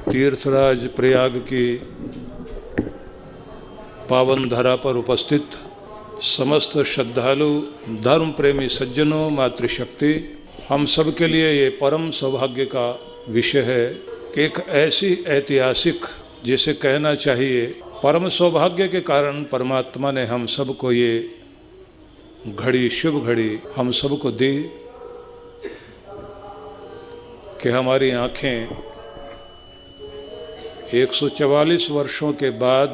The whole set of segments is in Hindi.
तीर्थराज प्रयाग की पावन धरा पर उपस्थित समस्त श्रद्धालु धर्म प्रेमी सज्जनों, मातृशक्ति, हम सब के लिए ये परम सौभाग्य का विषय है कि एक ऐसी ऐतिहासिक, जिसे कहना चाहिए परम सौभाग्य के कारण परमात्मा ने हम सबको ये घड़ी, शुभ घड़ी हम सबको दी कि हमारी आँखें 144 वर्षों के बाद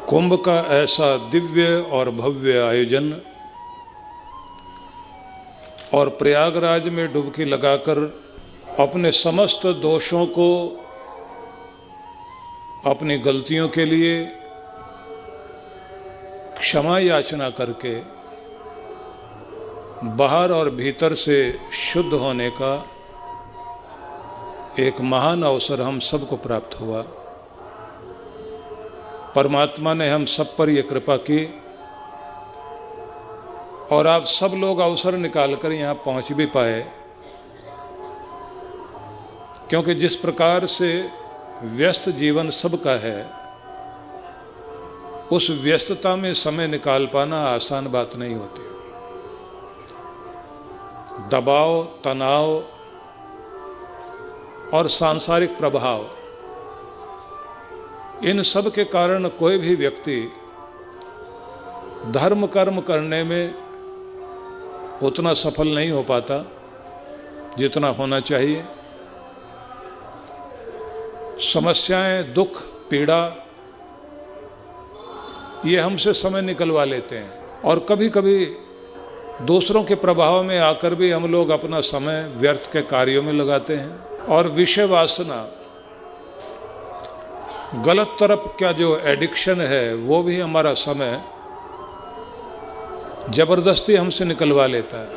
कुंभ का ऐसा दिव्य और भव्य आयोजन और प्रयागराज में डुबकी लगाकर अपने समस्त दोषों को, अपनी गलतियों के लिए क्षमा याचना करके बाहर और भीतर से शुद्ध होने का एक महान अवसर हम सबको प्राप्त हुआ। परमात्मा ने हम सब पर यह कृपा की और आप सब लोग अवसर निकालकर यहाँ पहुँच भी पाए, क्योंकि जिस प्रकार से व्यस्त जीवन सबका है, उस व्यस्तता में समय निकाल पाना आसान बात नहीं होती। दबाव, तनाव और सांसारिक प्रभाव, इन सब के कारण कोई भी व्यक्ति धर्म कर्म करने में उतना सफल नहीं हो पाता जितना होना चाहिए। समस्याएं, दुख, पीड़ा, ये हमसे समय निकलवा लेते हैं और कभी कभी दूसरों के प्रभाव में आकर भी हम लोग अपना समय व्यर्थ के कार्यों में लगाते हैं और विषय वासना, गलत तरफ का जो एडिक्शन है, वो भी हमारा समय जबरदस्ती हमसे निकलवा लेता है।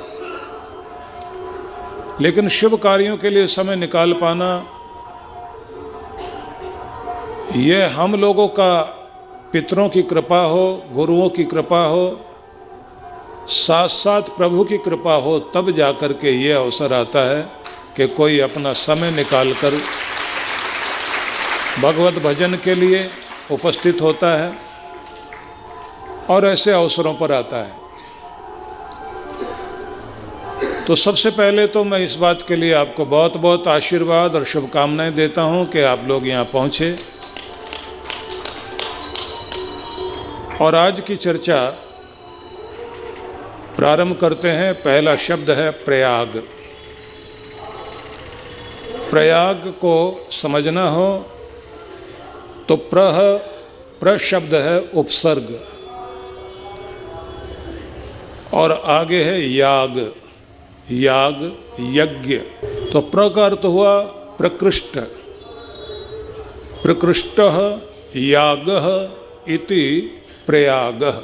लेकिन शुभ कार्यों के लिए समय निकाल पाना, यह हम लोगों का पितरों की कृपा हो, गुरुओं की कृपा हो, साथ साथ प्रभु की कृपा हो, तब जाकर के ये अवसर आता है कि कोई अपना समय निकालकर भगवत भजन के लिए उपस्थित होता है और ऐसे अवसरों पर आता है। तो सबसे पहले तो मैं इस बात के लिए आपको बहुत बहुत आशीर्वाद और शुभकामनाएं देता हूं कि आप लोग यहाँ पहुँचे। और आज की चर्चा प्रारंभ करते हैं। पहला शब्द है प्रयाग। प्रयाग को समझना हो तो प्र शब्द है उपसर्ग और आगे है याग, याग, यज्ञ। तो प्र का अर्थ हुआ प्रकृष्ट, प्रकृष्टः यागः इति प्रयागः।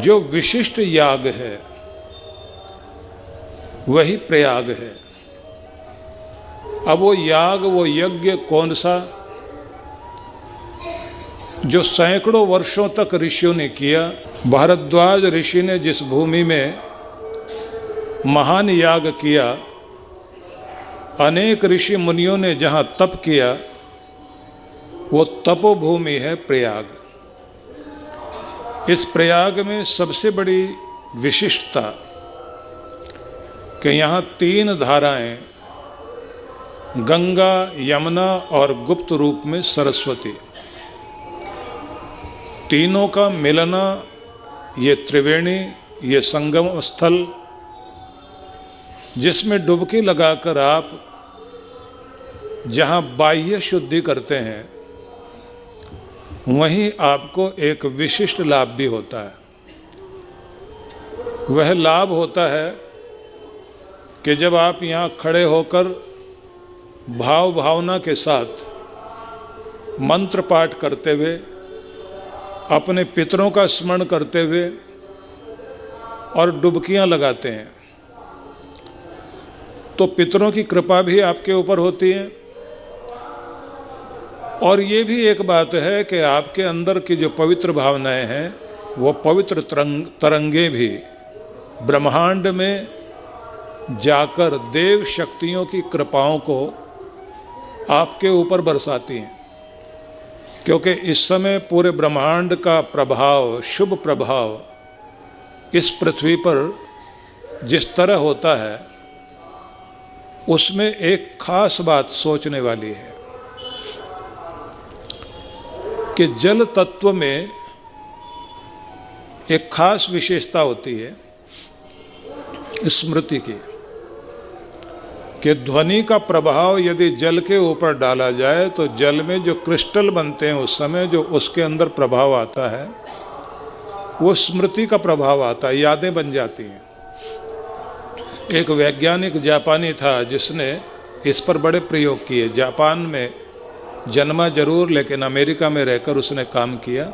जो विशिष्ट याग है वही प्रयाग है। अब वो याग, वो यज्ञ कौन सा? जो सैकड़ों वर्षों तक ऋषियों ने किया। भारद्वाज ऋषि ने जिस भूमि में महान याग किया, अनेक ऋषि मुनियों ने जहाँ तप किया, वो तपोभूमि है प्रयाग। इस प्रयाग में सबसे बड़ी विशिष्टता कि यहाँ 3 धाराएं, गंगा, यमुना और गुप्त रूप में सरस्वती, तीनों का मिलना, ये त्रिवेणी, ये संगम स्थल, जिसमें डुबकी लगाकर आप जहाँ बाह्य शुद्धि करते हैं, वहीं आपको एक विशिष्ट लाभ भी होता है। वह लाभ होता है कि जब आप यहाँ खड़े होकर भाव भावना के साथ मंत्र पाठ करते हुए, अपने पितरों का स्मरण करते हुए और डुबकियाँ लगाते हैं, तो पितरों की कृपा भी आपके ऊपर होती है। और ये भी एक बात है कि आपके अंदर की जो पवित्र भावनाएं हैं, वो पवित्र तरंगे भी ब्रह्मांड में जाकर देव शक्तियों की कृपाओं को आपके ऊपर बरसाती हैं, क्योंकि इस समय पूरे ब्रह्मांड का प्रभाव, शुभ प्रभाव इस पृथ्वी पर जिस तरह होता है, उसमें एक खास बात सोचने वाली है कि जल तत्व में एक खास विशेषता होती है स्मृति की, कि ध्वनि का प्रभाव यदि जल के ऊपर डाला जाए तो जल में जो क्रिस्टल बनते हैं उस समय जो उसके अंदर प्रभाव आता है वो स्मृति का प्रभाव आता है, यादें बन जाती हैं। एक वैज्ञानिक जापानी था जिसने इस पर बड़े प्रयोग किए। जापान में जन्मा जरूर, लेकिन अमेरिका में रहकर उसने काम किया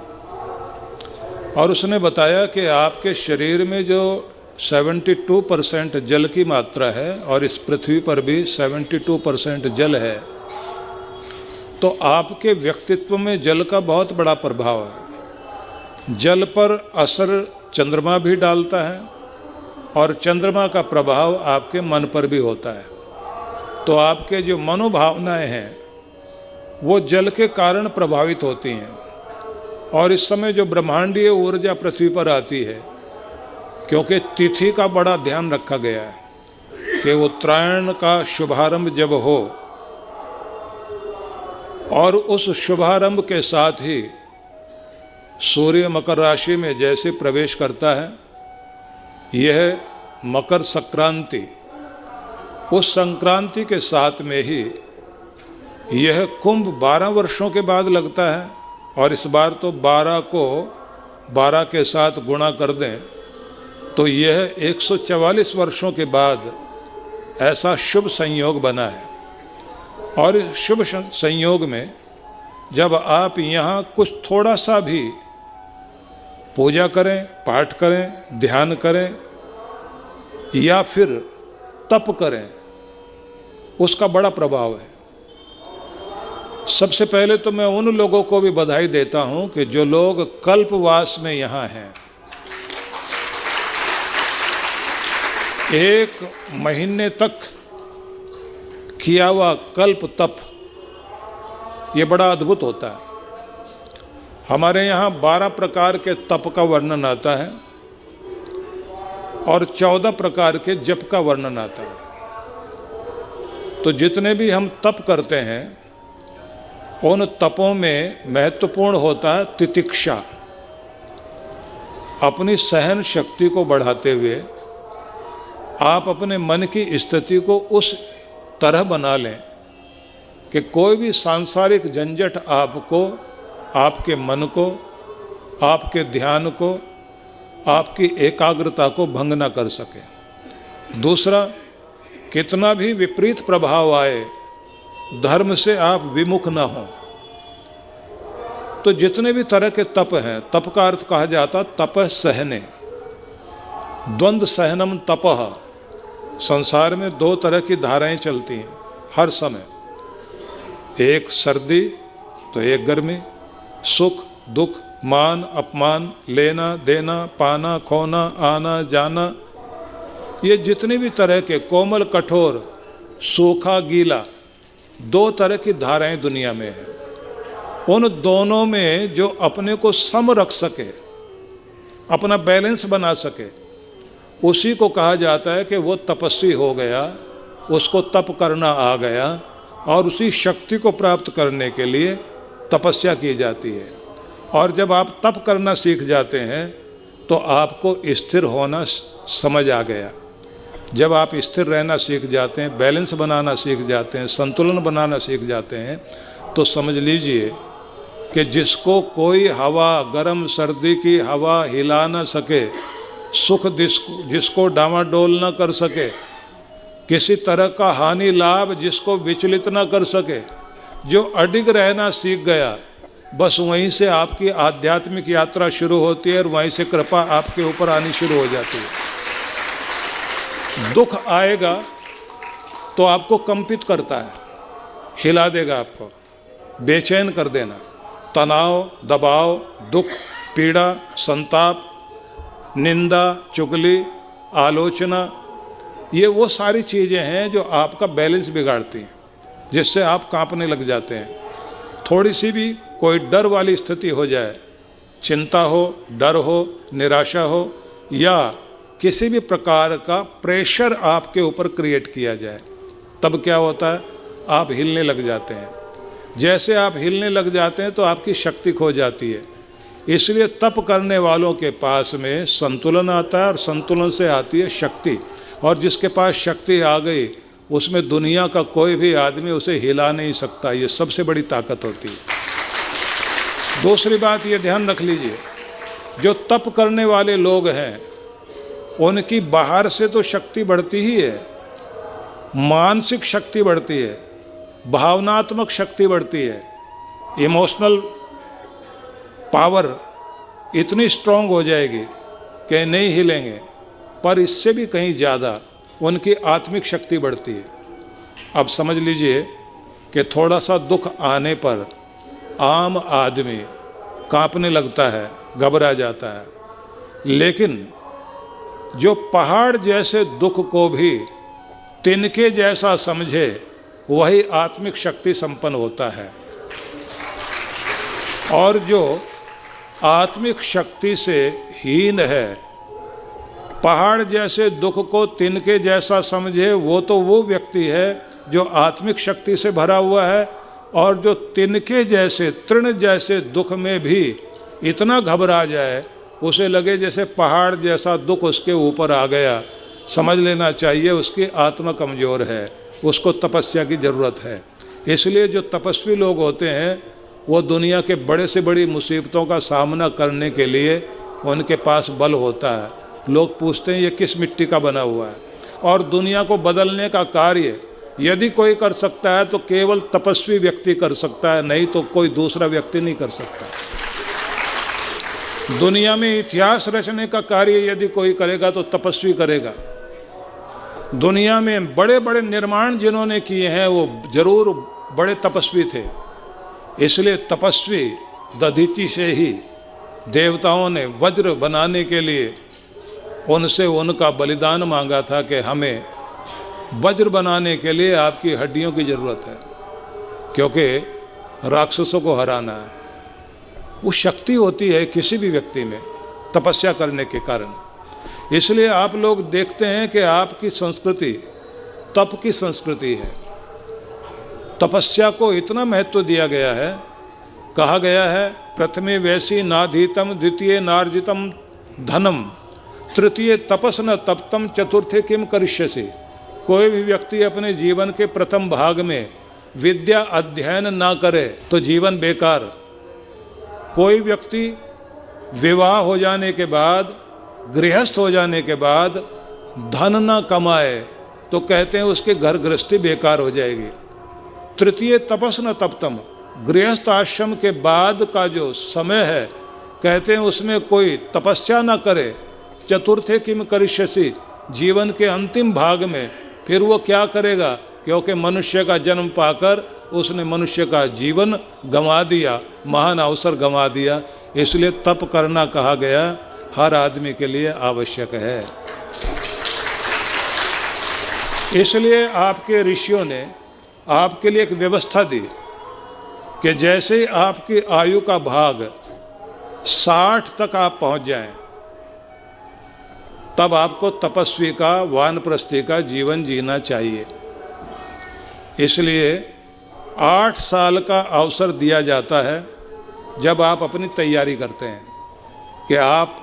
और उसने बताया कि आपके शरीर में जो 72% जल की मात्रा है और इस पृथ्वी पर भी 72% जल है, तो आपके व्यक्तित्व में जल का बहुत बड़ा प्रभाव है। जल पर असर चंद्रमा भी डालता है और चंद्रमा का प्रभाव आपके मन पर भी होता है। तो आपके जो मनोभावनाएं हैं वो जल के कारण प्रभावित होती हैं। और इस समय जो ब्रह्मांडीय ऊर्जा पृथ्वी पर आती है, क्योंकि तिथि का बड़ा ध्यान रखा गया है कि उत्तरायण का शुभारंभ जब हो और उस शुभारंभ के साथ ही सूर्य मकर राशि में जैसे प्रवेश करता है, यह मकर संक्रांति, उस संक्रांति के साथ में ही यह कुंभ 12 वर्षों के बाद लगता है। और इस बार तो 12 को 12 के साथ गुणा कर दें तो यह 144 वर्षों के बाद ऐसा शुभ संयोग बना है। और इस शुभ संयोग में जब आप यहाँ कुछ थोड़ा सा भी पूजा करें, पाठ करें, ध्यान करें या फिर तप करें, उसका बड़ा प्रभाव है। सबसे पहले तो मैं उन लोगों को भी बधाई देता हूं कि जो लोग कल्पवास में यहाँ हैं। 1 महीने तक किया हुआ कल्प तप, ये बड़ा अद्भुत होता है। हमारे यहाँ 12 प्रकार के तप का वर्णन आता है और 14 प्रकार के जप का वर्णन आता है। तो जितने भी हम तप करते हैं उन तपों में महत्वपूर्ण होता है तितिक्षा। अपनी सहन शक्ति को बढ़ाते हुए आप अपने मन की स्थिति को उस तरह बना लें कि कोई भी सांसारिक झंझट आपको, आपके मन को, आपके ध्यान को, आपकी एकाग्रता को भंग न कर सके। दूसरा, कितना भी विपरीत प्रभाव आए, धर्म से आप विमुख न हों। तो जितने भी तरह के तप हैं, तप का अर्थ कहा जाता तपः सहने, द्वंद्व सहनम तपः। संसार में 2 तरह की धाराएं चलती हैं हर समय, एक सर्दी तो एक गर्मी, सुख दुख, मान अपमान, लेना देना, पाना खोना, आना जाना, ये जितने भी तरह के कोमल कठोर, सूखा गीला, 2 तरह की धाराएं दुनिया में है। उन दोनों में जो अपने को सम रख सके, अपना बैलेंस बना सके, उसी को कहा जाता है कि वो तपस्वी हो गया, उसको तप करना आ गया। और उसी शक्ति को प्राप्त करने के लिए तपस्या की जाती है। और जब आप तप करना सीख जाते हैं तो आपको स्थिर होना समझ आ गया। जब आप स्थिर रहना सीख जाते हैं, बैलेंस बनाना सीख जाते हैं, संतुलन बनाना सीख जाते हैं, तो समझ लीजिए कि जिसको कोई हवा, गर्म सर्दी की हवा हिला न सके, सुख जिसको डामाडोल न कर सके, किसी तरह का हानि लाभ जिसको विचलित न कर सके, जो अडिग रहना सीख गया, बस वहीं से आपकी आध्यात्मिक यात्रा शुरू होती है और वहीं से कृपा आपके ऊपर आनी शुरू हो जाती है। दुख आएगा तो आपको कंपित करता है, हिला देगा, आपको बेचैन कर देना। तनाव, दबाव, दुख, पीड़ा, संताप, निंदा, चुगली, आलोचना, ये वो सारी चीज़ें हैं जो आपका बैलेंस बिगाड़ती हैं, जिससे आप कांपने लग जाते हैं। थोड़ी सी भी कोई डर वाली स्थिति हो जाए, चिंता हो, डर हो, निराशा हो, या किसी भी प्रकार का प्रेशर आपके ऊपर क्रिएट किया जाए, तब क्या होता है, आप हिलने लग जाते हैं। जैसे आप हिलने लग जाते हैं तो आपकी शक्ति खो जाती है। इसलिए तप करने वालों के पास में संतुलन आता है, और संतुलन से आती है शक्ति। और जिसके पास शक्ति आ गई, उसमें दुनिया का कोई भी आदमी उसे हिला नहीं सकता। ये सबसे बड़ी ताकत होती है। दूसरी बात ये ध्यान रख लीजिए, जो तप करने वाले लोग हैं उनकी बाहर से तो शक्ति बढ़ती ही है, मानसिक शक्ति बढ़ती है, भावनात्मक शक्ति बढ़ती है, इमोशनल पावर इतनी स्ट्रांग हो जाएगी कि नहीं हिलेंगे। पर इससे भी कहीं ज़्यादा उनकी आत्मिक शक्ति बढ़ती है। अब समझ लीजिए कि थोड़ा सा दुख आने पर आम आदमी कांपने लगता है, घबरा जाता है, लेकिन जो पहाड़ जैसे दुख को भी तिनके जैसा समझे, वही आत्मिक शक्ति संपन्न होता है। और जो आत्मिक शक्ति से हीन है, पहाड़ जैसे दुख को तिनके जैसा समझे, वो व्यक्ति है जो आत्मिक शक्ति से भरा हुआ है। और जो तिनके जैसे, तृण जैसे दुख में भी इतना घबरा जाए, उसे लगे जैसे पहाड़ जैसा दुख उसके ऊपर आ गया, समझ लेना चाहिए उसकी आत्मा कमज़ोर है, उसको तपस्या की ज़रूरत है। इसलिए जो तपस्वी लोग होते हैं, वो दुनिया के बड़े से बड़ी मुसीबतों का सामना करने के लिए उनके पास बल होता है। लोग पूछते हैं ये किस मिट्टी का बना हुआ है। और दुनिया को बदलने का कार्य यदि कोई कर सकता है तो केवल तपस्वी व्यक्ति कर सकता है, नहीं तो कोई दूसरा व्यक्ति नहीं कर सकता। दुनिया में इतिहास रचने का कार्य यदि कोई करेगा तो तपस्वी करेगा। दुनिया में बड़े बड़े निर्माण जिन्होंने किए हैं वो जरूर बड़े तपस्वी थे। इसलिए तपस्वी दधीचि से ही देवताओं ने वज्र बनाने के लिए उनसे उनका बलिदान मांगा था कि हमें वज्र बनाने के लिए आपकी हड्डियों की ज़रूरत है, क्योंकि राक्षसों को हराना है। वो शक्ति होती है किसी भी व्यक्ति में तपस्या करने के कारण। इसलिए आप लोग देखते हैं कि आपकी संस्कृति तप की संस्कृति है। तपस्या को इतना महत्व दिया गया है, कहा गया है प्रथमे वैसी नाधीतम, द्वितीय नार्जितम धनम, तृतीय तपस न तप्तम, चतुर्थे किम करिष्यसि। कोई भी व्यक्ति अपने जीवन के प्रथम भाग में विद्या अध्ययन ना करे तो जीवन बेकार। कोई व्यक्ति विवाह हो जाने के बाद, गृहस्थ हो जाने के बाद धन ना कमाए तो कहते हैं उसके घर गृहस्थी बेकार हो जाएगी। तृतीय तपस न तप्तम, गृहस्थ आश्रम के बाद का जो समय है, कहते हैं उसमें कोई तपस्या ना करे। चतुर्थे किम करिष्यसि, जीवन के अंतिम भाग में फिर वो क्या करेगा, क्योंकि मनुष्य का जन्म पाकर उसने मनुष्य का जीवन गंवा दिया, महान अवसर गंवा दिया। इसलिए तप करना कहा गया हर आदमी के लिए आवश्यक है। इसलिए आपके ऋषियों ने आपके लिए एक व्यवस्था दी कि जैसे आपकी आयु का भाग 60 तक आप पहुंच जाएं, तब आपको तपस्वी का, वानप्रस्थी का जीवन जीना चाहिए। इसलिए 8 साल का अवसर दिया जाता है जब आप अपनी तैयारी करते हैं कि आप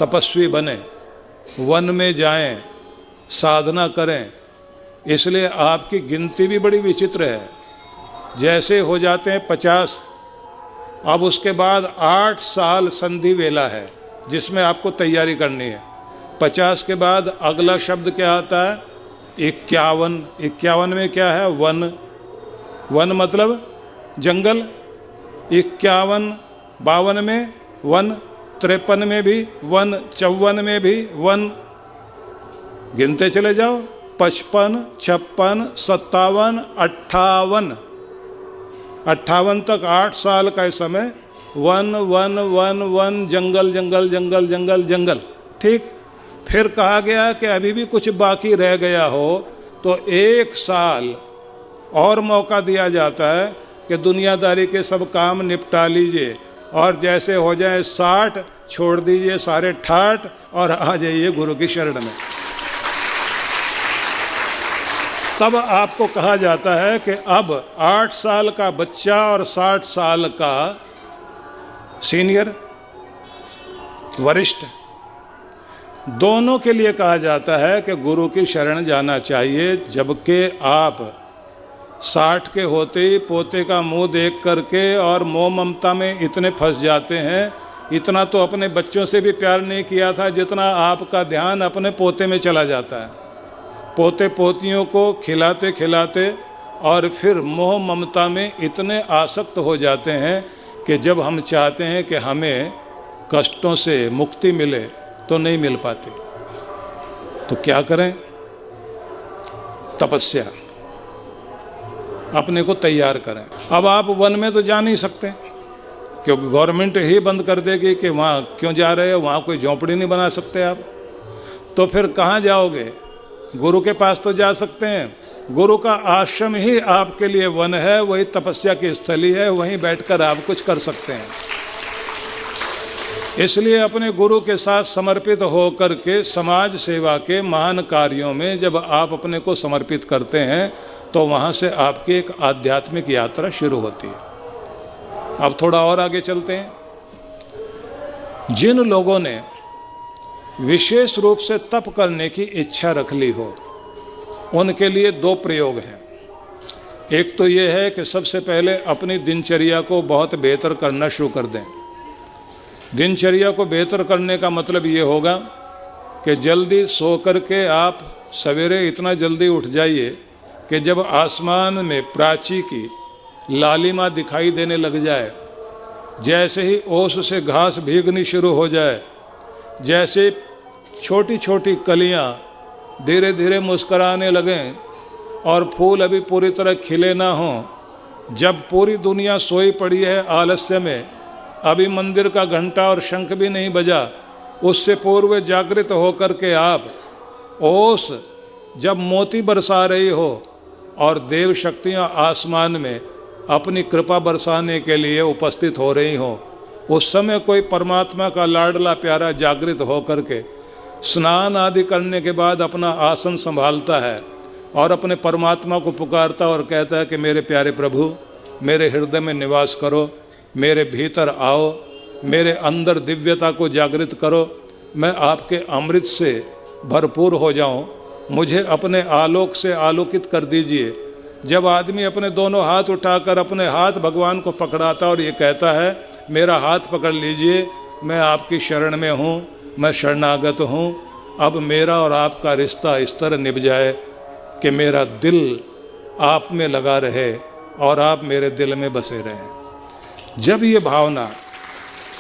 तपस्वी बने, वन में जाएं, साधना करें। इसलिए आपकी गिनती भी बड़ी विचित्र है। जैसे हो जाते हैं 50, अब उसके बाद 8 साल संधि वेला है जिसमें आपको तैयारी करनी है। 50 के बाद अगला शब्द क्या आता है, 51। 51 में क्या है, वन। वन मतलब जंगल। 51, 52 में वन, 53 में भी वन, 54 में भी वन। गिनते चले जाओ, 55, 56, 57, 58। 58 तक 8 साल का समय वन वन वन वन, जंगल जंगल जंगल जंगल जंगल। ठीक, फिर कहा गया कि अभी भी कुछ बाकी रह गया हो तो 1 साल और मौका दिया जाता है कि दुनियादारी के सब काम निपटा लीजिए और जैसे हो जाए 60 छोड़ दीजिए सारे ठाट और आ जाइए गुरु की शरण में। तब आपको कहा जाता है कि अब 8 साल का बच्चा और 60 साल का सीनियर वरिष्ठ दोनों के लिए कहा जाता है कि गुरु की शरण जाना चाहिए। जबकि आप 60 के होते ही पोते का मुंह देख करके और मोह ममता में इतने फंस जाते हैं, इतना तो अपने बच्चों से भी प्यार नहीं किया था जितना आपका ध्यान अपने पोते में चला जाता है। पोते पोतियों को खिलाते खिलाते और फिर मोह ममता में इतने आसक्त हो जाते हैं कि जब हम चाहते हैं कि हमें कष्टों से मुक्ति मिले तो नहीं मिल पाती। तो क्या करें? तपस्या, अपने को तैयार करें। अब आप वन में तो जा नहीं सकते क्योंकि गवर्नमेंट ही बंद कर देगी कि वहाँ क्यों जा रहे हो, वहाँ कोई झोंपड़ी नहीं बना सकते आप। तो फिर कहाँ जाओगे? गुरु के पास तो जा सकते हैं। गुरु का आश्रम ही आपके लिए वन है, वही तपस्या की स्थली है, वहीं बैठकर आप कुछ कर सकते हैं। इसलिए अपने गुरु के साथ समर्पित होकर के समाज सेवा के महान कार्यों में जब आप अपने को समर्पित करते हैं तो वहाँ से आपकी एक आध्यात्मिक यात्रा शुरू होती है। अब थोड़ा और आगे चलते हैं। जिन लोगों ने विशेष रूप से तप करने की इच्छा रख ली हो उनके लिए 2 प्रयोग हैं। एक तो ये है कि सबसे पहले अपनी दिनचर्या को बहुत बेहतर करना शुरू कर दें। दिनचर्या को बेहतर करने का मतलब ये होगा कि जल्दी सो करके आप सवेरे इतना जल्दी उठ जाइए कि जब आसमान में प्राची की लालिमा दिखाई देने लग जाए, जैसे ही ओस से घास भीगनी शुरू हो जाए, जैसे छोटी छोटी कलियां धीरे धीरे मुस्कराने लगें और फूल अभी पूरी तरह खिले ना हों, जब पूरी दुनिया सोई पड़ी है आलस्य में, अभी मंदिर का घंटा और शंख भी नहीं बजा, उससे पूर्व जागृत होकर के आप ओस जब मोती बरसा रही हो और देव शक्तियाँ आसमान में अपनी कृपा बरसाने के लिए उपस्थित हो रही हो, उस समय कोई परमात्मा का लाडला प्यारा जागृत होकर के स्नान आदि करने के बाद अपना आसन संभालता है और अपने परमात्मा को पुकारता और कहता है कि मेरे प्यारे प्रभु, मेरे हृदय में निवास करो, मेरे भीतर आओ, मेरे अंदर दिव्यता को जागृत करो, मैं आपके अमृत से भरपूर हो जाऊं, मुझे अपने आलोक से आलोकित कर दीजिए। जब आदमी अपने दोनों हाथ उठाकर अपने हाथ भगवान को पकड़ाता और ये कहता है मेरा हाथ पकड़ लीजिए, मैं आपकी शरण में हूँ, मैं शरणागत हूँ, अब मेरा और आपका रिश्ता इस तरह निभ जाए कि मेरा दिल आप में लगा रहे और आप मेरे दिल में बसे रहें। जब ये भावना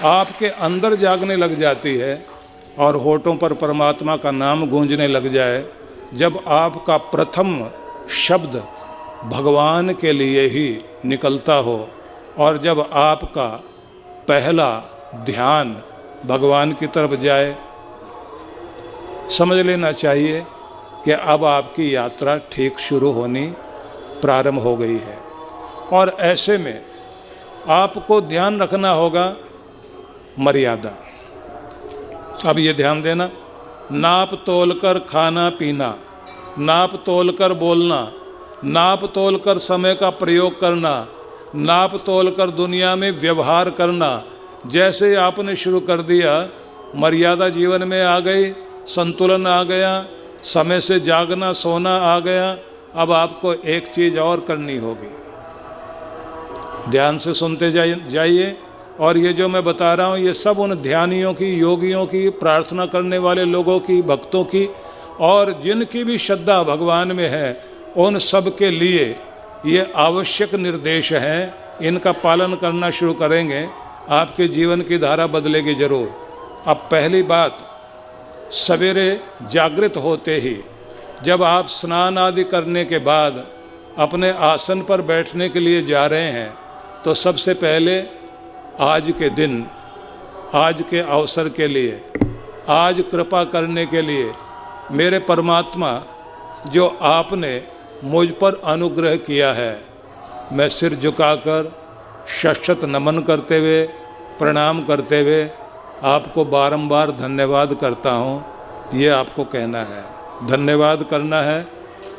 आपके अंदर जागने लग जाती है और होठों पर परमात्मा का नाम गूंजने लग जाए, जब आपका प्रथम शब्द भगवान के लिए ही निकलता हो और जब आपका पहला ध्यान भगवान की तरफ जाए, समझ लेना चाहिए कि अब आपकी यात्रा ठीक शुरू होनी प्रारंभ हो गई है। और ऐसे में आपको ध्यान रखना होगा मर्यादा। अब ये ध्यान देना, नाप तोल कर खाना पीना, नाप तोल कर बोलना, नाप तोल कर समय का प्रयोग करना, नाप तोल कर दुनिया में व्यवहार करना, जैसे आपने शुरू कर दिया, मर्यादा जीवन में आ गई, संतुलन आ गया, समय से जागना सोना आ गया। अब आपको एक चीज़ और करनी होगी, ध्यान से सुनते जाइए। और ये जो मैं बता रहा हूँ ये सब उन ध्यानियों की, योगियों की, प्रार्थना करने वाले लोगों की, भक्तों की और जिनकी भी श्रद्धा भगवान में है, उन सब के लिए ये आवश्यक निर्देश हैं। इनका पालन करना शुरू करेंगे, आपके जीवन की धारा बदलेगी जरूर। अब पहली बात, सवेरे जागृत होते ही जब आप स्नान आदि करने के बाद अपने आसन पर बैठने के लिए जा रहे हैं, तो सबसे पहले आज के दिन, आज के अवसर के लिए आज कृपा करने के लिए मेरे परमात्मा जो आपने मुझ पर अनुग्रह किया है, मैं सिर झुकाकर शत नमन करते हुए, प्रणाम करते हुए आपको बारंबार धन्यवाद करता हूँ। ये आपको कहना है, धन्यवाद करना है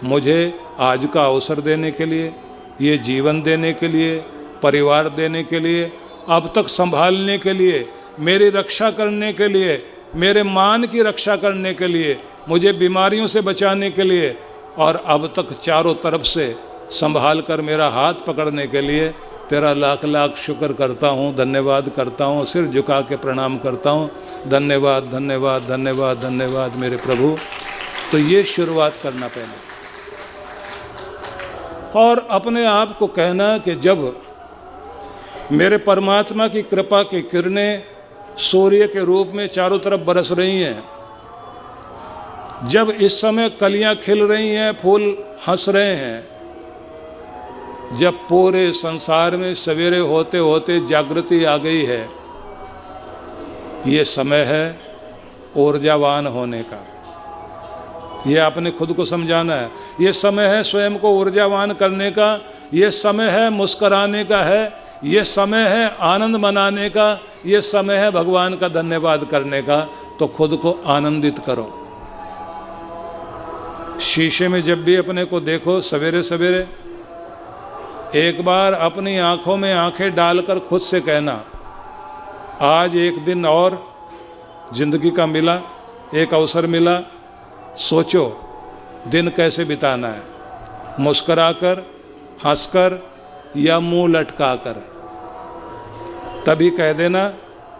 मुझे आज का अवसर देने के लिए, ये जीवन देने के लिए, परिवार देने के लिए, अब तक संभालने के लिए, मेरी रक्षा करने के लिए, मेरे मान की रक्षा करने के लिए, मुझे बीमारियों से बचाने के लिए, और अब तक चारों तरफ से संभाल कर मेरा हाथ पकड़ने के लिए तेरा लाख लाख शुक्र करता हूँ, धन्यवाद करता हूँ, सिर झुका के प्रणाम करता हूँ। धन्यवाद धन्यवाद धन्यवाद धन्यवाद मेरे प्रभु। तो ये शुरुआत करना पहले, और अपने आप को कहना कि जब मेरे परमात्मा की कृपा की किरणें सूर्य के रूप में चारों तरफ बरस रही हैं, जब इस समय कलियां खिल रही हैं, फूल हंस रहे हैं, जब पूरे संसार में सवेरे होते होते जागृति आ गई है, ये समय है ऊर्जावान होने का। ये आपने खुद को समझाना है, ये समय है स्वयं को ऊर्जावान करने का, ये समय है मुस्कुराने का है, ये समय है आनंद मनाने का, ये समय है भगवान का धन्यवाद करने का। तो खुद को आनंदित करो। शीशे में जब भी अपने को देखो सवेरे सवेरे, एक बार अपनी आंखों में आंखें डालकर खुद से कहना, आज एक दिन और जिंदगी का मिला, एक अवसर मिला, सोचो दिन कैसे बिताना है, मुस्कुराकर, हंसकर या मुंह लटकाकर। तभी कह देना,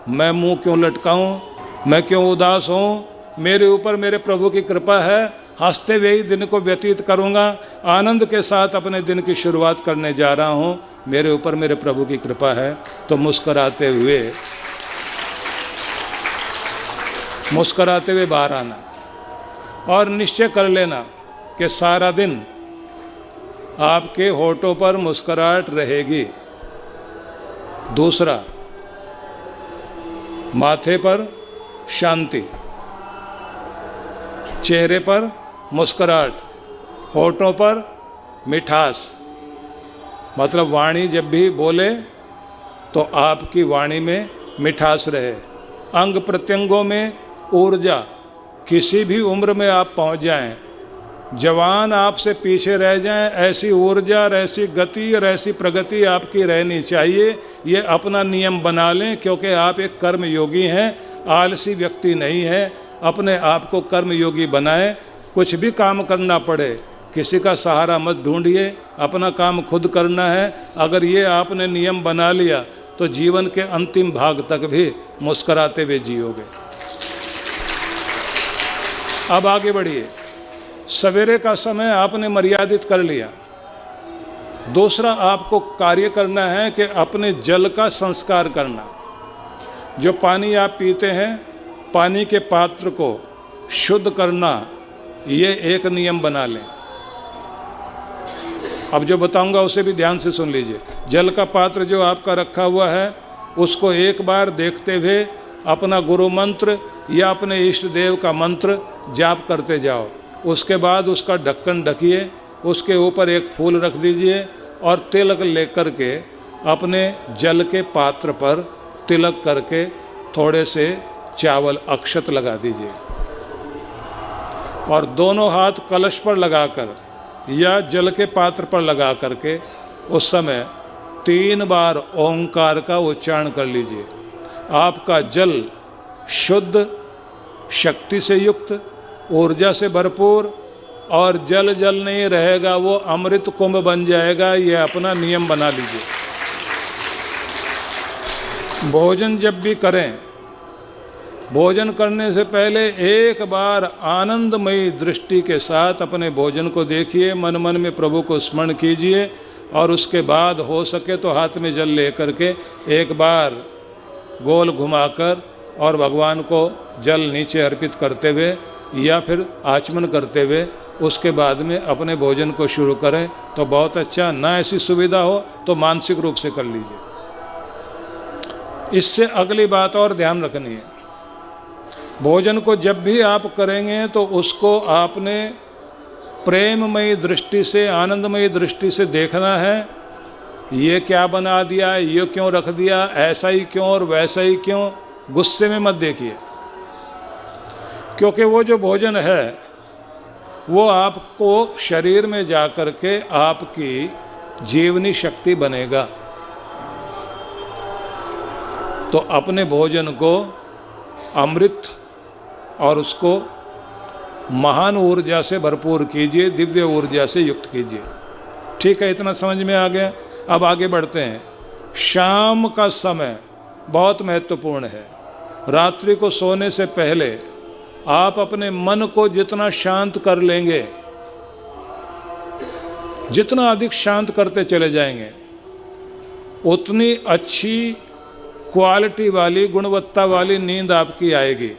मैं मुंह क्यों लटकाऊं, मैं क्यों उदास हूं, मेरे ऊपर मेरे प्रभु की कृपा है, हंसते हुए ही दिन को व्यतीत करूंगा, आनंद के साथ अपने दिन की शुरुआत करने जा रहा हूं, मेरे ऊपर मेरे प्रभु की कृपा है। तो मुस्कुराते हुए बाहर आना और निश्चय कर लेना कि सारा दिन आपके होठों पर मुस्कुराहट रहेगी। दूसरा, माथे पर शांति, चेहरे पर मुस्कुराहट, होठों पर मिठास, मतलब वाणी जब भी बोले तो आपकी वाणी में मिठास रहे। अंग प्रत्यंगों में ऊर्जा, किसी भी उम्र में आप पहुंच जाएं, जवान आपसे पीछे रह जाएं, ऐसी ऊर्जा और ऐसी गति और ऐसी प्रगति आपकी रहनी चाहिए। ये अपना नियम बना लें, क्योंकि आप एक कर्म योगी हैं, आलसी व्यक्ति नहीं है। अपने आप को कर्म योगी बनाएं, कुछ भी काम करना पड़े किसी का सहारा मत ढूंढिए, अपना काम खुद करना है। अगर ये आपने नियम बना लिया तो जीवन के अंतिम भाग तक भी मुस्कुराते हुए जियोगे। अब आगे बढ़िए। सवेरे का समय आपने मर्यादित कर लिया। दूसरा, आपको कार्य करना है कि अपने जल का संस्कार करना। जो पानी आप पीते हैं, पानी के पात्र को शुद्ध करना, ये एक नियम बना लें। अब जो बताऊंगा उसे भी ध्यान से सुन लीजिए। जल का पात्र जो आपका रखा हुआ है, उसको एक बार देखते हुए अपना गुरु मंत्र या अपने इष्ट देव का मंत्र जाप करते जाओ। उसके बाद उसका ढक्कन ढकिए, उसके ऊपर एक फूल रख दीजिए और तिलक लेकर के अपने जल के पात्र पर तिलक करके थोड़े से चावल अक्षत लगा दीजिए और दोनों हाथ कलश पर लगाकर या जल के पात्र पर लगा करके उस समय 3 बार ओंकार का उच्चारण कर लीजिए। आपका जल शुद्ध, शक्ति से युक्त, ऊर्जा से भरपूर और जल जल नहीं रहेगा, वो अमृत कुंभ बन जाएगा। ये अपना नियम बना लीजिए। भोजन जब भी करें, भोजन करने से पहले एक बार आनंदमयी दृष्टि के साथ अपने भोजन को देखिए, मन मन में प्रभु को स्मरण कीजिए और उसके बाद हो सके तो हाथ में जल लेकर के एक बार गोल घुमाकर और भगवान को जल नीचे अर्पित करते हुए या फिर आचमन करते हुए उसके बाद में अपने भोजन को शुरू करें तो बहुत अच्छा। ना ऐसी सुविधा हो तो मानसिक रूप से कर लीजिए। इससे अगली बात और ध्यान रखनी है। भोजन को जब भी आप करेंगे तो उसको आपने प्रेममयी दृष्टि से, आनंदमयी दृष्टि से देखना है। ये क्या बना दिया, ये क्यों रख दिया, ऐसा ही क्यों और वैसा ही क्यों, गुस्से में मत देखिए। क्योंकि वो जो भोजन है वो आपको शरीर में जा कर के आपकी जीवनी शक्ति बनेगा। तो अपने भोजन को अमृत और उसको महान ऊर्जा से भरपूर कीजिए, दिव्य ऊर्जा से युक्त कीजिए। ठीक है, इतना समझ में आ गया। अब आगे बढ़ते हैं। शाम का समय बहुत महत्वपूर्ण है। रात्रि को सोने से पहले आप अपने मन को जितना शांत कर लेंगे, जितना अधिक शांत करते चले जाएंगे, उतनी अच्छी क्वालिटी वाली, गुणवत्ता वाली नींद आपकी आएगी।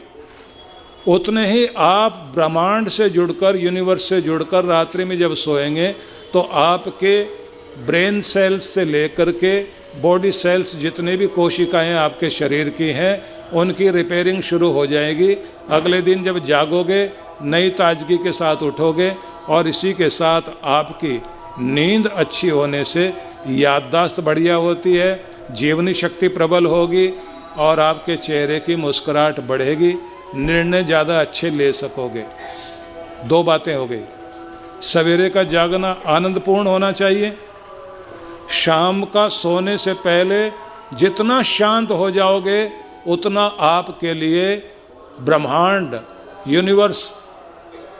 उतने ही आप ब्रह्मांड से जुड़कर, यूनिवर्स से जुड़कर रात्रि में जब सोएंगे तो आपके ब्रेन सेल्स से लेकर के बॉडी सेल्स, जितने भी कोशिकाएं आपके शरीर की हैं, उनकी रिपेयरिंग शुरू हो जाएगी। अगले दिन जब जागोगे नई ताजगी के साथ उठोगे, और इसी के साथ आपकी नींद अच्छी होने से याददाश्त बढ़िया होती है, जीवनी शक्ति प्रबल होगी और आपके चेहरे की मुस्कुराहट बढ़ेगी, निर्णय ज़्यादा अच्छे ले सकोगे। दो बातें हो गई। सवेरे का जागना आनंदपूर्ण होना चाहिए। शाम का सोने से पहले जितना शांत हो जाओगे उतना आपके लिए ब्रह्मांड, यूनिवर्स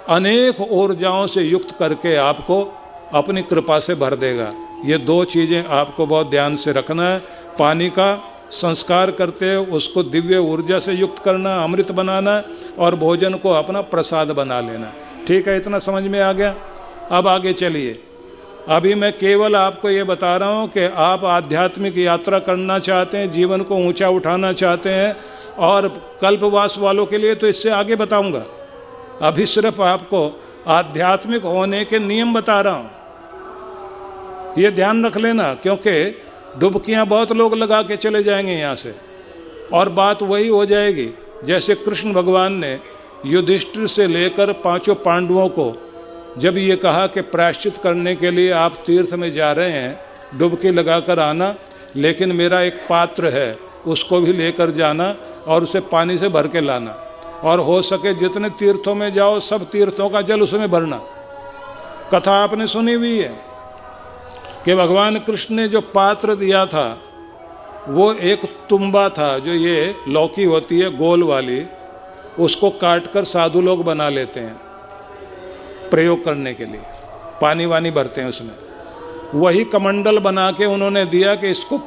अनेक ऊर्जाओं से युक्त करके आपको अपनी कृपा से भर देगा। ये दो चीज़ें आपको बहुत ध्यान से रखना है। पानी का संस्कार करते हैं, उसको दिव्य ऊर्जा से युक्त करना, अमृत बनाना, और भोजन को अपना प्रसाद बना लेना। ठीक है, इतना समझ में आ गया। अब आगे चलिए। अभी मैं केवल आपको ये बता रहा हूँ कि आप आध्यात्मिक यात्रा करना चाहते हैं, जीवन को ऊंचा उठाना चाहते हैं, और कल्पवास वालों के लिए तो इससे आगे बताऊंगा। अभी सिर्फ आपको आध्यात्मिक होने के नियम बता रहा हूँ, ये ध्यान रख लेना, क्योंकि डुबकियाँ बहुत लोग लगा के चले जाएंगे यहाँ से, और बात वही हो जाएगी जैसे कृष्ण भगवान ने युधिष्ठिर से लेकर पांचों पांडवों को जब ये कहा कि प्रायश्चित करने के लिए आप तीर्थ में जा रहे हैं, डुबकी लगाकर आना, लेकिन मेरा एक पात्र है उसको भी लेकर जाना और उसे पानी से भर के लाना, और हो सके जितने तीर्थों में जाओ सब तीर्थों का जल उसमें भरना। कथा आपने सुनी हुई है कि भगवान कृष्ण ने जो पात्र दिया था वो एक तुम्बा था, जो ये लौकी होती है गोल वाली, उसको काटकर साधु लोग बना लेते हैं प्रयोग करने के लिए, पानी वानी भरते हैं उसमें। वही कमंडल बना के उन्होंने दिया कि इसको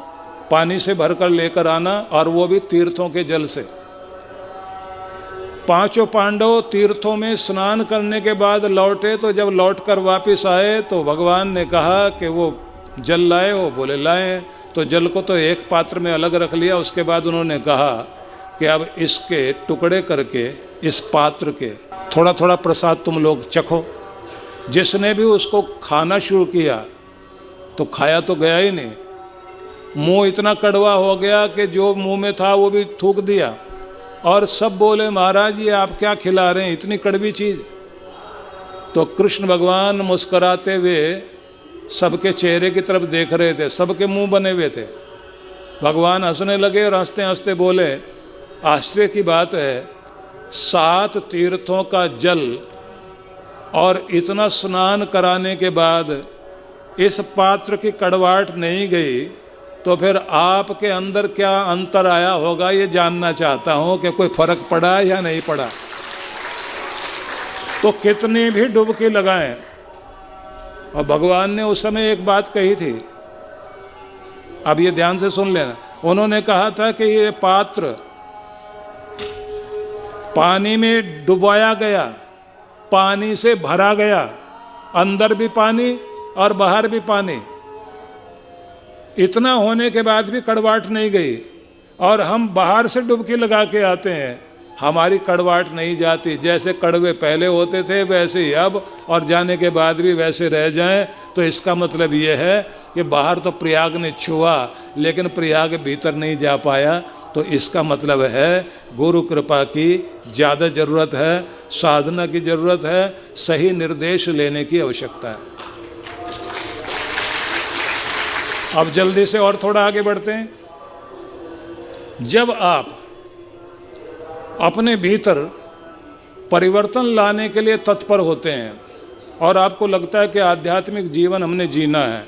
पानी से भरकर लेकर आना, और वो भी तीर्थों के जल से। पांचों पांडव तीर्थों में स्नान करने के बाद लौटे, तो जब लौटकर वापस आए तो भगवान ने कहा कि वो जल लाए हो? बोले लाए। तो जल को तो एक पात्र में अलग रख लिया। उसके बाद उन्होंने कहा कि अब इसके टुकड़े करके इस पात्र के थोड़ा थोड़ा प्रसाद तुम लोग चखो। जिसने भी उसको खाना शुरू किया तो खाया तो गया ही नहीं, मुंह इतना कड़वा हो गया कि जो मुंह में था वो भी थूक दिया, और सब बोले महाराज ये आप क्या खिला रहे हैं, इतनी कड़वी चीज़। तो कृष्ण भगवान मुस्कुराते हुए सबके चेहरे की तरफ देख रहे थे, सबके मुंह बने हुए थे। भगवान हंसने लगे और हंसते हंसते बोले, आश्चर्य की बात है, 7 तीर्थों का जल और इतना स्नान कराने के बाद इस पात्र की कड़वाहट नहीं गई, तो फिर आपके अंदर क्या अंतर आया होगा ये जानना चाहता हूँ कि कोई फर्क पड़ा या नहीं पड़ा। तो कितनी भी डुबकी लगाएं। और भगवान ने उस समय एक बात कही थी, अब ये ध्यान से सुन लेना। उन्होंने कहा था कि ये पात्र पानी में डुबाया गया, पानी से भरा गया, अंदर भी पानी और बाहर भी पानी, इतना होने के बाद भी कड़वाहट नहीं गई। और हम बाहर से डुबकी लगा के आते हैं, हमारी कड़वाहट नहीं जाती। जैसे कड़वे पहले होते थे वैसे ही अब, और जाने के बाद भी वैसे रह जाएं। तो इसका मतलब ये है कि बाहर तो प्रयाग ने छुआ लेकिन प्रयाग भीतर नहीं जा पाया। तो इसका मतलब है गुरु कृपा की ज़्यादा ज़रूरत है, साधना की ज़रूरत है, सही निर्देश लेने की आवश्यकता है। अब जल्दी से और थोड़ा आगे बढ़ते हैं। जब आप अपने भीतर परिवर्तन लाने के लिए तत्पर होते हैं और आपको लगता है कि आध्यात्मिक जीवन हमने जीना है,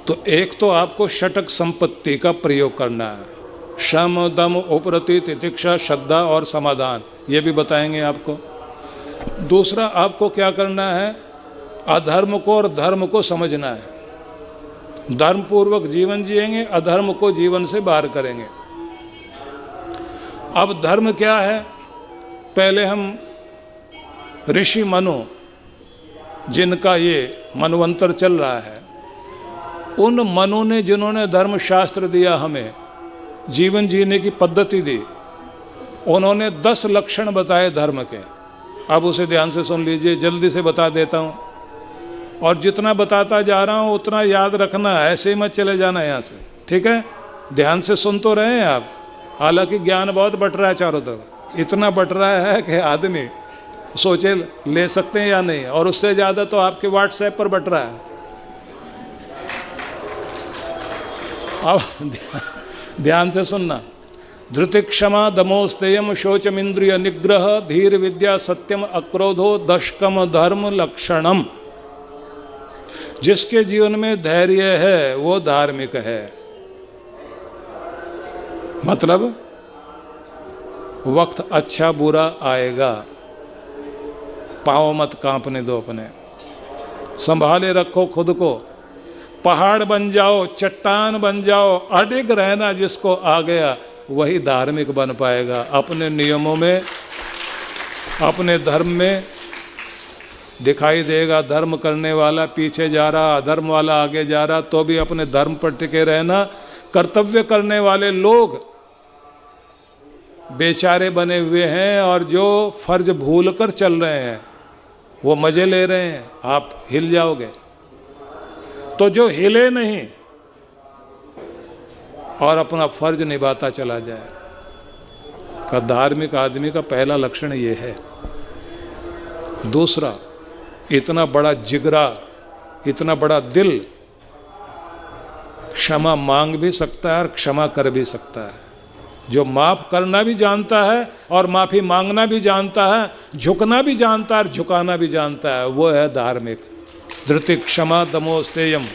तो एक तो आपको षटक संपत्ति का प्रयोग करना है। शम दम उपरति तितिक्षा श्रद्धा और समाधान, ये भी बताएंगे आपको। दूसरा आपको क्या करना है, अधर्म को और धर्म को समझना है। धर्म पूर्वक जीवन जिएंगे, अधर्म को जीवन से बाहर करेंगे। अब धर्म क्या है, पहले हम ऋषि मनु जिनका ये मनवंतर चल रहा है, उन मनु ने जिन्होंने धर्म शास्त्र दिया, हमें जीवन जीने की पद्धति दी, उन्होंने 10 लक्षण बताए धर्म के। अब उसे ध्यान से सुन लीजिए, जल्दी से बता देता हूँ, और जितना बताता जा रहा हूँ उतना याद रखना, ऐसे ही मत चले जाना यहाँ से, ठीक है? ध्यान से सुन तो रहे हैं आप, हालांकि ज्ञान बहुत बट रहा है चारों तरफ, इतना बट रहा है कि आदमी सोचे ले सकते हैं या नहीं, और उससे ज़्यादा तो आपके व्हाट्सएप पर बट रहा है। अब ध्यान से सुनना। धृति क्षमा दमोस्तेयम शोचमिंद्रिय निग्रह धीर विद्या सत्यम अक्रोधो दशकम धर्म लक्षणम। जिसके जीवन में धैर्य है वो धार्मिक है। मतलब वक्त अच्छा बुरा आएगा, पाँव मत कांपने दो अपने, संभाले रखो खुद को, पहाड़ बन जाओ, चट्टान बन जाओ, अडिग रहना। जिसको आ गया वही धार्मिक बन पाएगा। अपने नियमों में, अपने धर्म में दिखाई देगा धर्म करने वाला पीछे जा रहा, अधर्म वाला आगे जा रहा, तो भी अपने धर्म पर टिके रहना। कर्तव्य करने वाले लोग बेचारे बने हुए हैं, और जो फर्ज भूल कर चल रहे हैं वो मजे ले रहे हैं, आप हिल जाओगे। तो जो हिले नहीं और अपना फर्ज निभाता चला जाए, का धार्मिक आदमी का पहला लक्षण ये है। दूसरा, इतना बड़ा जिगरा, इतना बड़ा दिल, क्षमा मांग भी सकता है और क्षमा कर भी सकता है। जो माफ करना भी जानता है और माफी मांगना भी जानता है, झुकना भी जानता है और झुकाना भी जानता है, वो है धार्मिक। धृति क्षमा दमोस्तेयम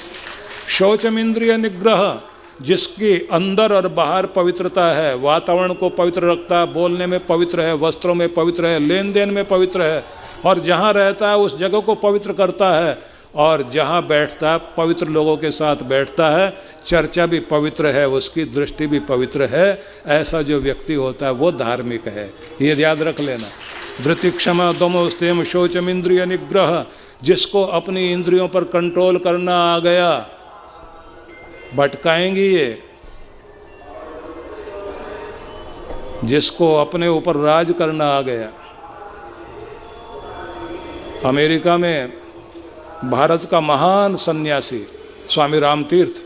शौचम इंद्रिय निग्रह। जिसकी अंदर और बाहर पवित्रता है, वातावरण को पवित्र रखता है, बोलने में पवित्र है, वस्त्रों में पवित्र है, लेन देन में पवित्र है, और जहाँ रहता है उस जगह को पवित्र करता है, और जहाँ बैठता है पवित्र लोगों के साथ बैठता है, चर्चा भी पवित्र है, उसकी दृष्टि भी पवित्र है। ऐसा जो व्यक्ति होता है वो धार्मिक है, ये याद रख लेना। धृति क्षमा दमोस्तेम शौचम इंद्रिय निग्रह। जिसको अपनी इंद्रियों पर कंट्रोल करना आ गया, भटकाएंगी ये। जिसको अपने ऊपर राज करना आ गया। अमेरिका में भारत का महान सन्यासी स्वामी रामतीर्थ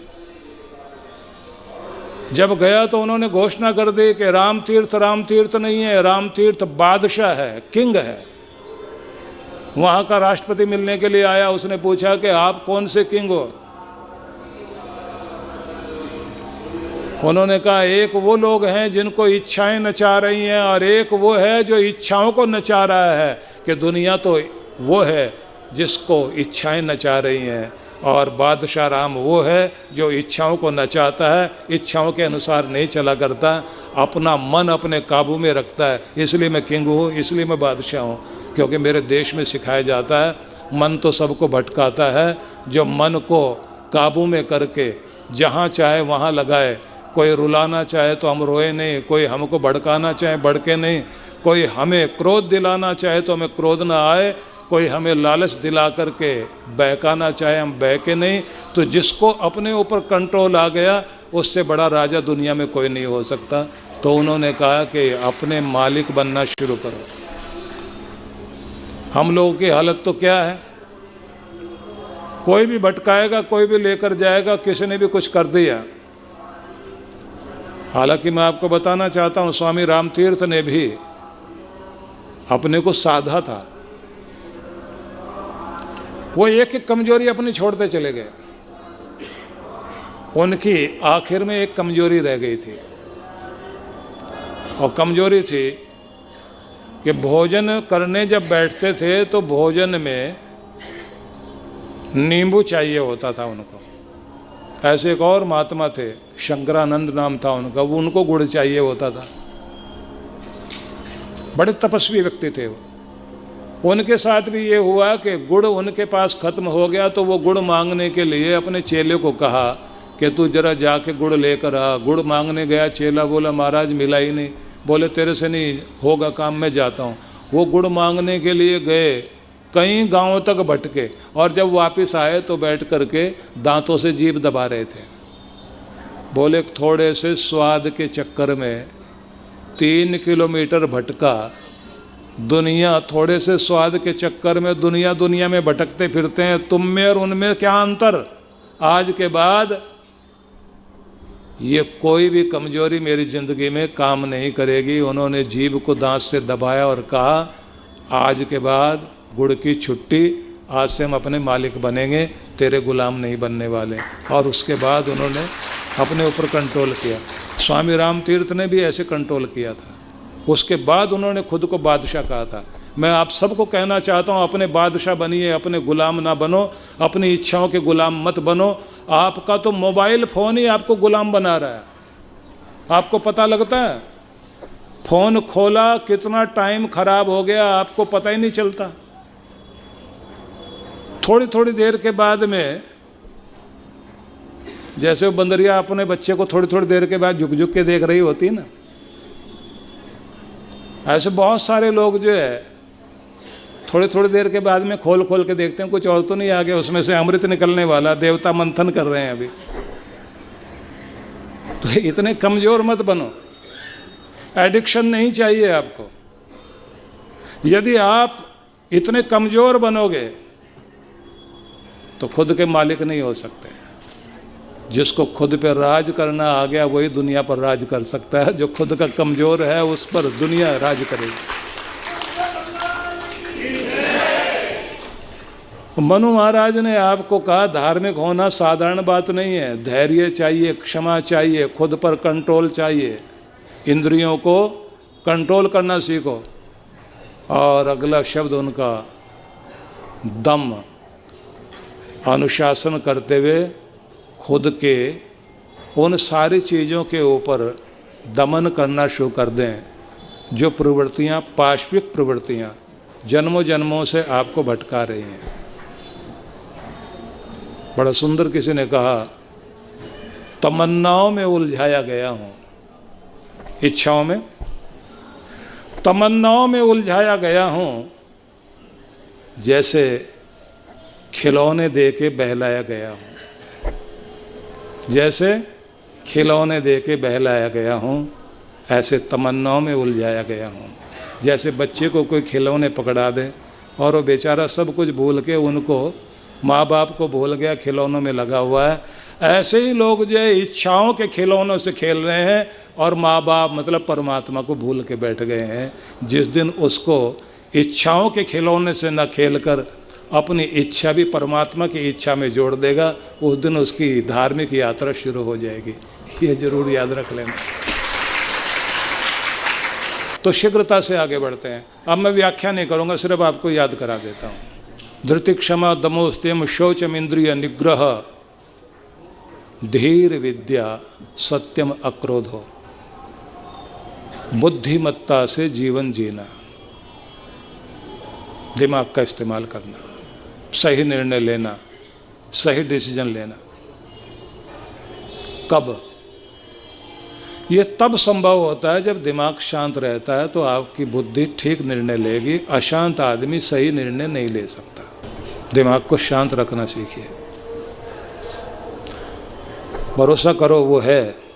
जब गया तो उन्होंने घोषणा कर दी कि रामतीर्थ नहीं है, रामतीर्थ बादशाह है, किंग है। वहाँ का राष्ट्रपति मिलने के लिए आया, उसने पूछा कि आप कौन से किंग हो? उन्होंने कहा एक वो लोग हैं जिनको इच्छाएं नचा रही हैं, और एक वो है जो इच्छाओं को नचा रहा है। कि दुनिया तो वो है जिसको इच्छाएं नचा रही हैं, और बादशाह राम वो है जो इच्छाओं को नचाता है, इच्छाओं के अनुसार नहीं चला करता, अपना मन अपने काबू में रखता है। इसलिए मैं किंग हूँ, इसलिए मैं बादशाह हूँ। क्योंकि मेरे देश में सिखाया जाता है मन तो सबको भटकाता है, जो मन को काबू में करके जहाँ चाहे वहाँ लगाए। कोई रुलाना चाहे तो हम रोए नहीं, कोई हमको भड़काना चाहे भड़के नहीं, कोई हमें क्रोध दिलाना चाहे तो हमें क्रोध ना आए, कोई हमें लालच दिला करके बहकाना चाहे हम बहके नहीं। तो जिसको अपने ऊपर कंट्रोल आ गया, उससे बड़ा राजा दुनिया में कोई नहीं हो सकता। तो उन्होंने कहा कि अपने मालिक बनना शुरू करो। हम लोगों की हालत तो क्या है, कोई भी भटकाएगा, कोई भी लेकर जाएगा, किसी ने भी कुछ कर दिया हालांकि मैं आपको बताना चाहता हूँ, स्वामी रामतीर्थ ने भी अपने को साधा था। वो एक एक कमजोरी अपनी छोड़ते चले गए। उनकी आखिर में एक कमजोरी रह गई थी, और कमजोरी थी कि भोजन करने जब बैठते थे तो भोजन में नींबू चाहिए होता था उनको। ऐसे एक और महात्मा थे, शंकरानंद नाम था उनका, वो उनको गुड़ चाहिए होता था। बड़े तपस्वी व्यक्ति थे वो। उनके साथ भी ये हुआ कि गुड़ उनके पास खत्म हो गया तो वो गुड़ मांगने के लिए अपने चेले को कहा कि तू जरा जाके गुड़ लेकर आ। गुड़ मांगने गया, चेला बोला महाराज मिला ही नहीं। बोले तेरे से नहीं होगा काम, मैं जाता हूँ। वो गुड़ मांगने के लिए गए, कई गांवों तक भटके, और जब वापस आए तो बैठ करके दांतों से जीभ दबा रहे थे। बोले थोड़े से स्वाद के चक्कर में 3 किलोमीटर भटका। दुनिया, थोड़े से स्वाद के चक्कर में दुनिया में भटकते फिरते हैं। तुम में और उनमें क्या अंतर? आज के बाद ये कोई भी कमजोरी मेरी ज़िंदगी में काम नहीं करेगी। उन्होंने जीभ को दांत से दबाया और कहा आज के बाद गुड़ की छुट्टी, आज से हम अपने मालिक बनेंगे, तेरे गुलाम नहीं बनने वाले। और उसके बाद उन्होंने अपने ऊपर कंट्रोल किया। स्वामी रामतीर्थ ने भी ऐसे कंट्रोल किया था। उसके बाद उन्होंने खुद को बादशाह कहा था। मैं आप सबको कहना चाहता हूँ, अपने बादशाह बनिए, अपने गुलाम ना बनो, अपनी इच्छाओं के गुलाम मत बनो। आपका तो मोबाइल फ़ोन ही आपको गुलाम बना रहा है। आपको पता लगता है? फ़ोन खोला, कितना टाइम खराब हो गया आपको पता ही नहीं चलता। थोड़ी थोड़ी देर के बाद में, जैसे वो बंदरिया अपने बच्चे को थोड़ी थोड़ी देर के बाद झुक झुक के देख रही होती ना, ऐसे बहुत सारे लोग जो है थोड़ी थोड़ी देर के बाद में खोल खोल के देखते हैं कुछ और तो नहीं आ गया, उसमें से अमृत निकलने वाला, देवता मंथन कर रहे हैं अभी। तो इतने कमजोर मत बनो। एडिक्शन नहीं चाहिए आपको। यदि आप इतने कमजोर बनोगे तो खुद के मालिक नहीं हो सकते। जिसको खुद पर राज करना आ गया वही दुनिया पर राज कर सकता है। जो खुद का कमजोर है उस पर दुनिया राज करेगी। मनु महाराज ने आपको कहा धार्मिक होना साधारण बात नहीं है। धैर्य चाहिए, क्षमा चाहिए, खुद पर कंट्रोल चाहिए। इंद्रियों को कंट्रोल करना सीखो। और अगला शब्द उनका दम, अनुशासन करते हुए खुद के उन सारी चीज़ों के ऊपर दमन करना शुरू कर दें जो प्रवृत्तियाँ, पाशविक प्रवृत्तियाँ जन्मों जन्मों से आपको भटका रही हैं। बड़ा सुंदर किसी ने कहा, तमन्नाओं में उलझाया गया हूँ, इच्छाओं में, तमन्नाओं में उलझाया गया हूँ, जैसे खिलौने दे के बहलाया गया हूँ। जैसे खिलौने दे के बहलाया गया हूँ, ऐसे तमन्नाओं में उलझाया गया हूँ। जैसे बच्चे को कोई खिलौने पकड़ा दे और वो बेचारा सब कुछ भूल के, उनको माँ बाप को भूल गया, खिलौनों में लगा हुआ है। ऐसे ही लोग जो है इच्छाओं के खिलौनों से खेल रहे हैं और माँ बाप मतलब परमात्मा को भूल के बैठ गए हैं। जिस दिन उसको इच्छाओं के खिलौने से न खेलकर अपनी इच्छा भी परमात्मा की इच्छा में जोड़ देगा, उस दिन उसकी धार्मिक यात्रा शुरू हो जाएगी। ये जरूर याद रख लेना। तो शीघ्रता से आगे बढ़ते हैं। अब मैं व्याख्या नहीं करूँगा, सिर्फ आपको याद करा देता हूँ। धृति क्षमा दमोस्त्यम शौचम इंद्रिय निग्रह धीर विद्या सत्यम अक्रोधो। बुद्धिमत्ता से जीवन जीना, दिमाग का इस्तेमाल करना, सही निर्णय लेना, सही डिसीजन लेना। कब? ये तब संभव होता है जब दिमाग शांत रहता है, तो आपकी बुद्धि ठीक निर्णय लेगी। अशांत आदमी सही निर्णय नहीं ले सकता। दिमाग को शांत रखना सीखिए। भरोसा करो, वो है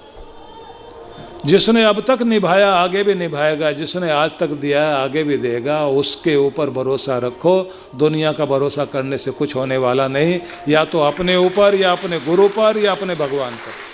जिसने अब तक निभाया आगे भी निभाएगा, जिसने आज तक दिया आगे भी देगा। उसके ऊपर भरोसा रखो। दुनिया का भरोसा करने से कुछ होने वाला नहीं, या तो अपने ऊपर, या अपने गुरु पर, या अपने भगवान पर।